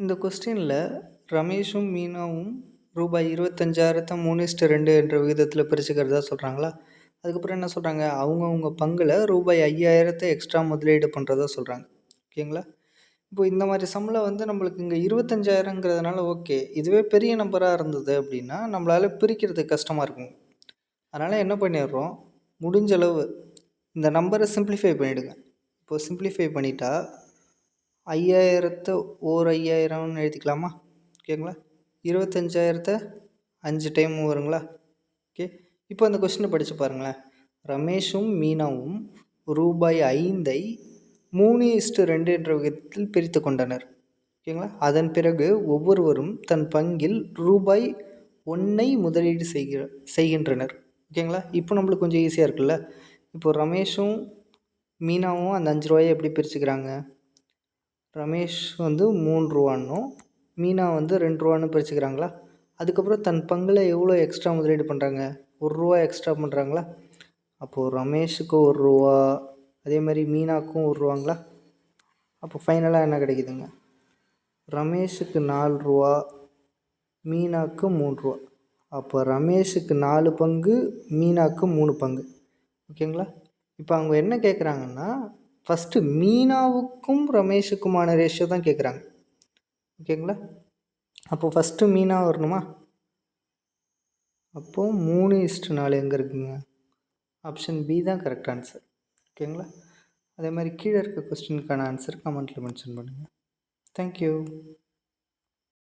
இந்த கொஸ்டினில் ரமேஷும் மீனாவும் ரூபாய் 25,000 3:2 என்ற விகிதத்தில் பிரிச்சுக்கிறதா சொல்கிறாங்களா? அதுக்கப்புறம் என்ன சொல்கிறாங்க, அவங்கவுங்க பங்கில் ரூபாய் 5,000 எக்ஸ்ட்ரா முதலீடு பண்ணுறதா சொல்கிறாங்க. ஓகேங்களா? இப்போ இந்த மாதிரி சம்பளம் வந்து நம்மளுக்கு இங்கே 25,000ங்கிறதுனால ஓகே. இதுவே பெரிய நம்பராக இருந்தது அப்படின்னா நம்மளால் பிரிக்கிறதுக்கு கஷ்டமாக இருக்கும். அதனால் என்ன பண்ணிடுறோம், முடிஞ்ச அளவு இந்த நம்பரை சிம்பிளிஃபை பண்ணிவிடுங்க. இப்போது சிம்பிளிஃபை பண்ணிட்டா 5,000 ஓர் 5,000ன்னு எழுதிக்கலாமா? ஓகேங்களா? 25,000 5 டைம் வருங்களா? ஓகே. இப்போ அந்த கொஸ்டினை படித்து பாருங்களேன். ரமேஷும் மீனாவும் ரூபாய் 5ஐ 3:2 என்ற விகிதத்தில் பிரித்து கொண்டனர். ஓகேங்களா? அதன் பிறகு ஒவ்வொருவரும் தன் பங்கில் ரூபாய் 1ஐ முதலீடு செய்கின்றனர். ஓகேங்களா? இப்போ நம்மளுக்கு கொஞ்சம் ஈஸியாக இருக்குல்ல. இப்போ ரமேஷும் மீனாவும் அந்த 5 ரூபாயை எப்படி பிரிச்சுக்கிறாங்க? ரமேஷ் வந்து 3 ரூபான்னும் மீனா வந்து 2 ரூபான்னு பிரிச்சுக்கிறாங்களா? அதுக்கப்புறம் தன் பங்கில் எவ்வளோ எக்ஸ்ட்ரா முதலீடு பண்ணுறாங்க? 1 ரூபா எக்ஸ்ட்ரா பண்ணுறாங்களா? அப்போது ரமேஷுக்கு 1 ரூபா, அதே மாதிரி மீனாவுக்கும் 1 ரூபாங்களா? அப்போ ஃபைனலாக என்ன கிடைக்குதுங்க? ரமேஷுக்கு 4 ரூபா, மீனாவுக்கு 3 ரூபா. அப்போ ரமேஷுக்கு 4 பங்கு, மீனாவுக்கு 3 பங்கு. ஓகேங்களா? இப்போ அவங்க என்ன கேட்குறாங்கன்னா, ஃபஸ்ட்டு மீனாவுக்கும் ரமேஷுக்குமான ரேஷியோ தான் கேட்குறாங்க. ஓகேங்களா? அப்போது ஃபஸ்ட்டு மீனா வரணுமா? அப்போது 3:4 எங்கே இருக்குங்க? ஆப்ஷன் பி தான் கரெக்ட் ஆன்சர். ஓகேங்களா? அதே மாதிரி கீழே இருக்க கொஸ்டினுக்கான ஆன்சர் கமெண்ட்டில் மென்ஷன் பண்ணுங்கள். தேங்க்யூ.